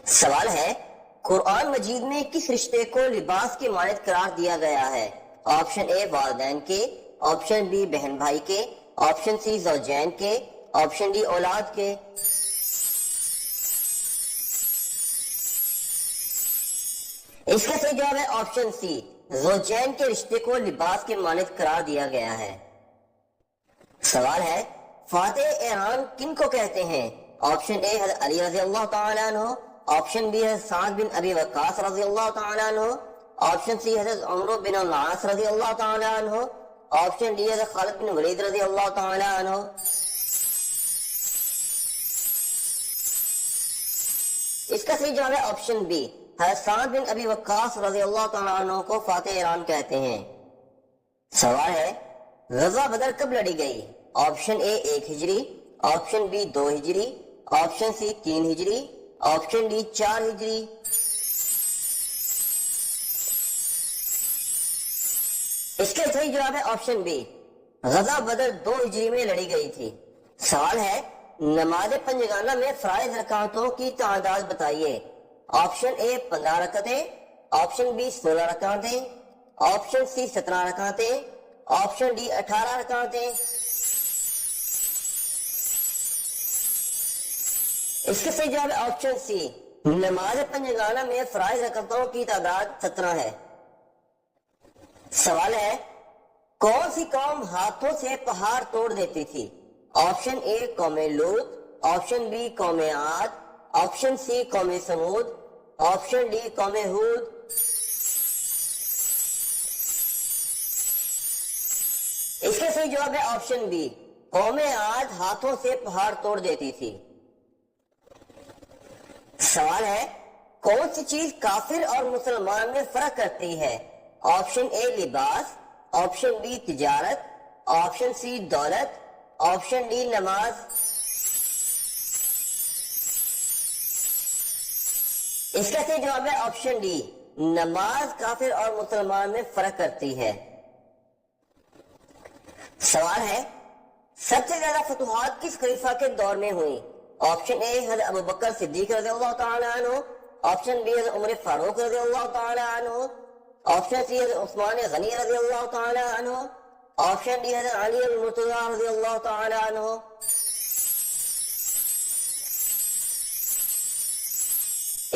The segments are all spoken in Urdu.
سوال ہے، قرآن مجید میں کس رشتے کو لباس کی مانند قرار دیا گیا ہے؟ آپشن اے والدین کے، آپشن بی بہن بھائی کے، آپشن سی زوجین کے، آپشن ڈی اولاد کے۔ اس کا صحیح جواب ہے آپشن سی، زوجین کے رشتے کو لباس کے مانند قرار دیا گیا ہے۔ سوال ہے، فاتح ایران کن کو کہتے ہیں؟ آپشن اے حضرت علی رضی اللہ تعالیٰ عنہ، آپشن بی حضرت سعد بن ابی وقاص رضی اللہ تعالیٰ عنہ، آپشن سی حضرت عمرو بن العاص رضی اللہ تعالیٰ عنہ، آپشن ڈی حضرت خالد بن ولید رضی اللہ تعالیٰ عنہ۔ اس کا صحیح جواب ہے آپشن بی، حضرت سعد بن ابی وقاص رضی اللہ تعالیٰ عنہ کو فاتح ایران کہتے ہیں۔ سوال ہے، غزوہ بدر کب لڑی گئی؟ آپشن اے 1 ہجری، آپشن بی 2 ہجری، آپشن سی 3 ہجری، آپشن ڈی 4 ہجری۔ اس کا صحیح جواب ہے آپشن بی، غزوہ بدر 2 ہجری میں لڑی گئی تھی۔ سوال ہے، نماز پنجگانہ میں فرائض رکعتوں کی تعداد بتائیے۔ آپشن اے 15 رکعتیں، آپشن بی 16 رکعتیں، آپشن سی 17 رکعتیں، آپشن ڈی 18 رکعتیں۔ اس کا صحیح جواب ہے آپشن سی، نماز پنجگانہ میں فرائض رکعتوں کی تعداد 17 ہے۔ سوال ہے، کون سی قوم ہاتھوں سے پہاڑ توڑ دیتی تھی؟ آپشن اے قوم لوط، آپشن بی قوم عاد، آپشن سی قوم سمود، آپشن ڈی قوم ہود۔ اس کا صحیح جواب ہے آپشن بی، قوم عاد ہاتھوں سے پہاڑ توڑ دیتی تھی۔ سوال ہے، کون سی چیز کافر اور مسلمان میں فرق کرتی ہے؟ آپشن اے لباس، آپشن بی تجارت، آپشن سی دولت، آپشن ڈی نماز۔ اس کا صحیح جواب ہے آپشن ڈی، نماز کافر اور مسلمان میں فرق کرتی ہے۔ سوال ہے، سب سے زیادہ فتوحات کس خلیفہ کے دور میں ہوئی؟ آپشن اے حضرت ابو بکر صدیق رضی اللہ تعالیٰ عنہ، آپشن بی حضرت عمر فاروق رضی اللہ تعالیٰ عنہ، آپشن سی حضرت عثمان غنی رضی اللہ تعالیٰ عنہ، آپشن ڈی حضرت علی المرتضی رضی اللہ تعالیٰ عنہ۔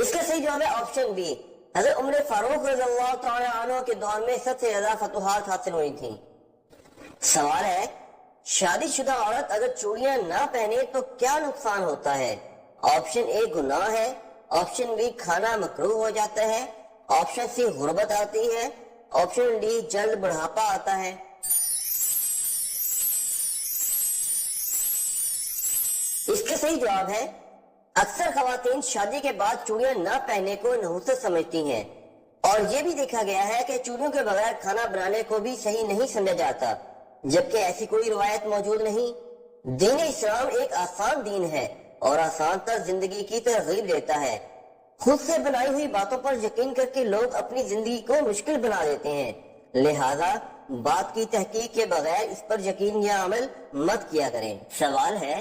اس کا صحیح جواب ہے آپشن بی، حضرت عمر فاروق رضی اللہ تعالیٰ عنہ کے دور میں سب سے زیادہ فتوحات حاصل ہوئی تھیں۔ سوال ہے، شادی شدہ عورت اگر چوڑیاں نہ پہنے تو کیا نقصان ہوتا ہے؟ آپشن اے گناہ ہے، آپشن بی کھانا مکروہ ہو جاتا ہے، آپشن سی غربت آتی ہے، آپشن ڈی جلد بڑھاپا آتا ہے۔ اس کا صحیح جواب ہے، اکثر خواتین شادی کے بعد چوڑیاں نہ پہننے کو نحوست سمجھتی ہیں، اور یہ بھی دیکھا گیا ہے کہ چوڑیوں کے بغیر کھانا بنانے کو بھی صحیح نہیں سمجھا جاتا، جبکہ ایسی کوئی روایت موجود نہیں۔ دین اسلام ایک آسان دین ہے اور آسان تر زندگی کی ترغیب دیتا ہے۔ خود سے بنائی ہوئی باتوں پر یقین کر کے لوگ اپنی زندگی کو مشکل بنا دیتے ہیں، لہذا بات کی تحقیق کے بغیر اس پر یقین یا عمل مت کیا کریں۔ سوال ہے،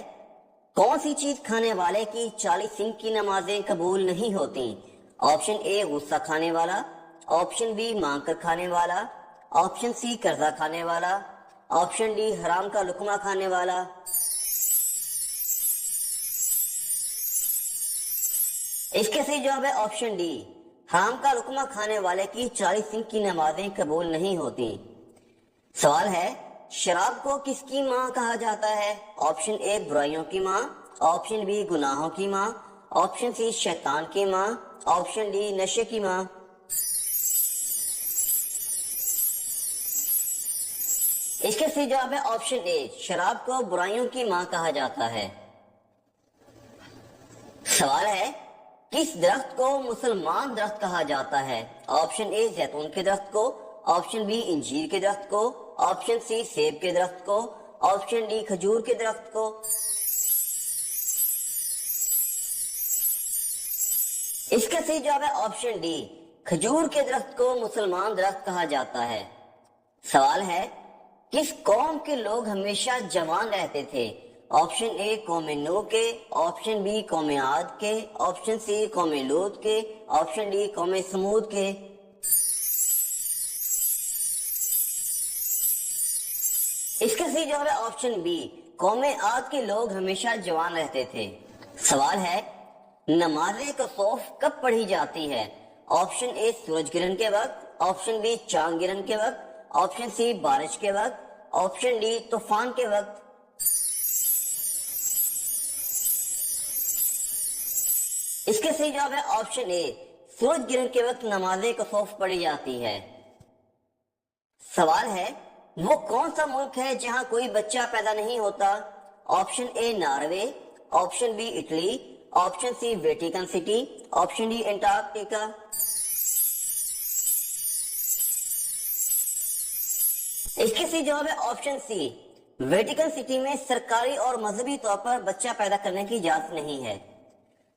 کون سی چیز کھانے والے کی 40 سنگ کی نمازیں قبول نہیں ہوتی؟ آپشن اے غصہ کھانے والا، آپشن بی مانگ کر کھانے والا، آپشن سی قرضہ کھانے والا، آپشن ڈی حرام کا لقمہ کھانے والا۔ اس کے صحیح جواب ہے آپشن ڈی، حرام کا لقمہ کھانے والے کی 40 سنگ کی نمازیں قبول نہیں ہوتی۔ سوال ہے، شراب کو کس کی ماں کہا جاتا ہے؟ آپشن اے برائیوں کی ماں، آپشن بی گناہوں کی ماں، آپشن سی شیطان کی ماں، آپشن ڈی نشے کی ماں۔ اس کا صحیح جواب ہے آپشن اے، شراب کو برائیوں کی ماں کہا جاتا ہے۔ سوال ہے، کس درخت کو مسلمان درخت کہا جاتا ہے؟ آپشن اے زیتون کے درخت کو، آپشن بی انجیر کے درخت کو، آپشن سی سیب کے درخت کو، آپشن ڈی کھجور کے درخت کو۔ اس کا صحیح جواب ہے آپشن ڈی، کھجور کے درخت کو مسلمان درخت کہا جاتا ہے۔ سوال ہے، کس قوم کے لوگ ہمیشہ جوان رہتے تھے؟ آپشن اے قوم نوح کے، آپشن بی قوم عاد کے، آپشن سی قوم لوط کے، آپشن ڈی قوم سمود کے۔ اس کا صحیح جواب ہے آپشن بی، قوم عاد کے لوگ ہمیشہ جوان رہتے تھے۔ سوال ہے نماز کسوف کب پڑھی جاتی ہے؟ آپشن اے سورج گرہن کے وقت، آپشن بی چاند گرہن کے وقت، آپشن سی بارش کے وقت، آپشن ڈی طوفان کے وقت۔ اس کا صحیح جواب ہے آپشن اے، سورج گرہن کے وقت نماز کسوف پڑھی جاتی ہے۔ سوال ہے وہ کون سا ملک ہے جہاں کوئی بچہ پیدا نہیں ہوتا؟ Option A Norway, option B Italy, option C Vatican City, option D Antarctica. اس کے صحیح جواب ہے آپشن سی، ویٹیکن سٹی میں سرکاری اور مذہبی طور پر بچہ پیدا کرنے کی اجازت نہیں ہے۔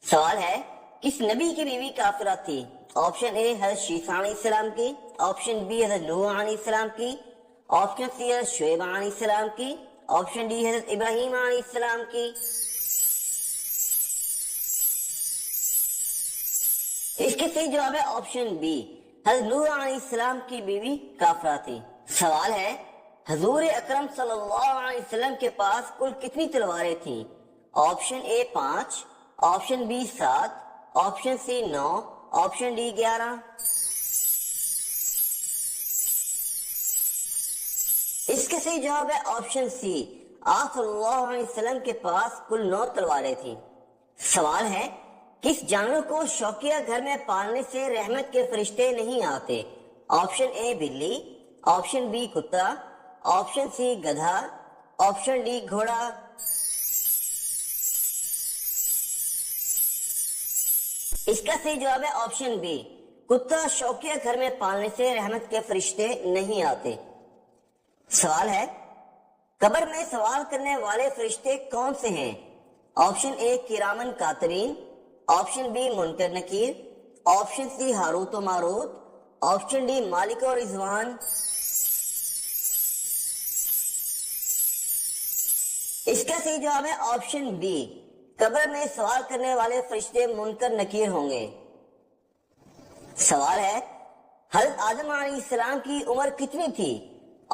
سوال ہے کس نبی کی بیوی کافرہ تھی؟ آپشن اے حضرت شیث علیہ السلام کی، آپشن بی حضرت نوح علیہ السلام کی، آپشن سی حضرت شعیب علیہ السلام کی، آپشن ڈی حضرت ابراہیم علیہ السلام کی۔ اس کے صحیح جواب ہے آپشن بی، حضرت نوح علیہ السلام کی بیوی کافرہ تھی۔ سوال ہے حضور اکرم صلی اللہ علیہ وسلم کے پاس کل کتنی تلواریں تھیں؟ Option A 5، option B 7، option C 9، option D 11۔ اس کے صحیح جواب ہے آپشن سی، آپ صلی اللہ علیہ وسلم کے پاس کل 9 تلواریں تھیں۔ سوال ہے کس جانور کو شوقیہ گھر میں پالنے سے رحمت کے فرشتے نہیں آتے؟ آپشن اے بلی، آپشن بی کتا، آپشن سی گدھا، آپشن ڈی گھوڑا۔ اس کا صحیح جواب ہے آپشن بی، کتا شوقیہ گھر میں پالنے سے رحمت کے فرشتے نہیں آتے۔ سوال ہے قبر میں سوال کرنے والے فرشتے کون سے ہیں؟ آپشن اے کرامن کاتبین، آپشن بی منکر نکیر، آپشن سی ہاروت و ماروت، آپشن ڈی مالک و رضوان۔ اس کا صحیح جواب ہے آپشن بی، قبر میں سوال کرنے والے فرشتے منکر نکیر ہوں گے۔ سوال ہے حضرت آدم علیہ السلام کی عمر کتنی تھی؟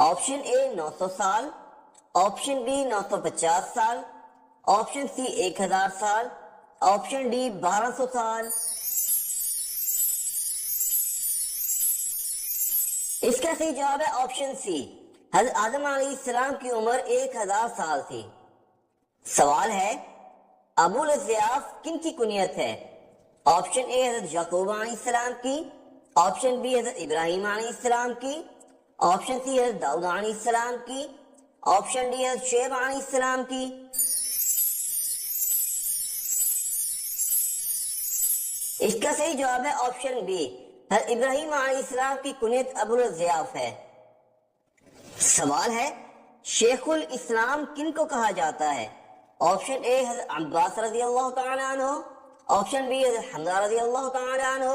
آپشن اے 900 سال، آپشن بی 950 سال، آپشن سی 1000 سال، آپشن ڈی 1200 سال۔ اس کا صحیح جواب ہے آپشن سی، حضرت آدم علیہ السلام کی عمر 1000 سال تھی۔ سوال ہے ابو الضیاف کن کی کنیت ہے؟ آپشن اے حضرت یعقوب علیہ السلام کی، آپشن بی حضرت ابراہیم علیہ السلام کی، آپشن سی حضرت داؤد علیہ السلام کی، آپشن ڈی حضرت شعیب علیہ السلام کی۔ اس کا صحیح جواب ہے آپشن بی، حضرت ابراہیم علیہ السلام کی کنیت ابو الضیاف ہے۔ سوال ہے شیخ الاسلام کن کو کہا جاتا ہے؟ آپشن اے حضرت عباس رضی اللہ تعالی عنہ، آپشن بی حضرت حمزہ رضی اللہ تعالی عنہ،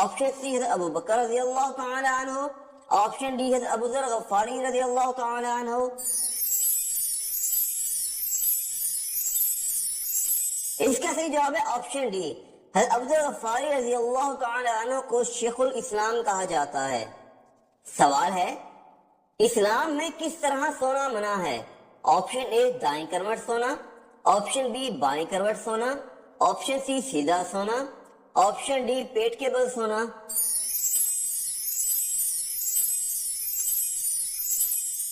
آپشن سی حضرت ابو بکر رضی اللہ تعالی عنہ، آپشن ڈی حضرت ابو ذر غفاری رضی اللہ تعالی عنہ۔ اس کا صحیح جواب ہے آپشن ڈی، حضرت ابو ذر غفاری رضی اللہ تعالی عنہ کو شیخ الاسلام کہا جاتا ہے۔ سوال ہے اسلام میں کس طرح سونا منع ہے؟ آپشن اے دائیں کروٹ سونا، آپشن بی بائیں کروٹ سونا، آپشن سی سیدھا سونا، آپشن ڈی پیٹ کے بل سونا۔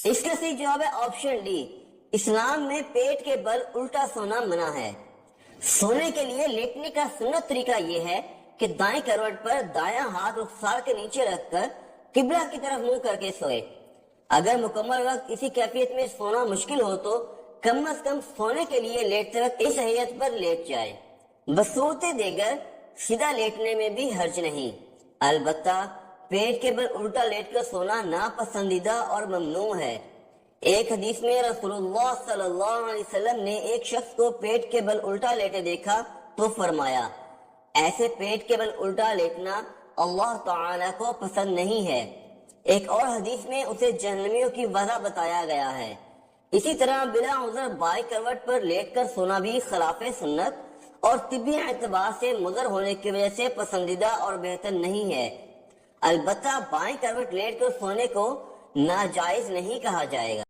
اس کا صحیح جواب ہے آپشن ڈی، اسلام میں پیٹ کے بل الٹا سونا منع ہے۔ سونے کے لیے لیٹنے کا سنت طریقہ یہ ہے کہ دائیں کروٹ پر دایاں ہاتھ رخسار کے نیچے رکھ کر قبلہ کی طرف منہ کر کے سوئے۔ اگر مکمل وقت اسی کیفیت میں سونا مشکل ہو تو کم از کم سونے کے لیے لیٹتے وقت اس حیت پر لیٹ جائے۔ بصورت دیگر سیدھا لیٹنے میں بھی حرج نہیں، البتہ پیٹ کے بل الٹا لیٹ کر سونا ناپسندیدہ اور ممنوع ہے۔ ایک حدیث میں رسول اللہ صلی اللہ علیہ وسلم نے ایک شخص کو پیٹ کے بل الٹا لیٹے دیکھا تو فرمایا ایسے پیٹ کے بل الٹا لیٹنا اللہ تعالیٰ کو پسند نہیں ہے۔ ایک اور حدیث میں اسے جہنمیوں کی وجہ بتایا گیا ہے۔ اسی طرح بلا عذر بائیں کروٹ پر لیٹ کر سونا بھی خلاف سنت اور طبی اعتبار سے مضر ہونے کی وجہ سے پسندیدہ اور بہتر نہیں ہے۔ البتہ بائیں کروٹ لیٹ کر سونے کو ناجائز نہیں کہا جائے گا۔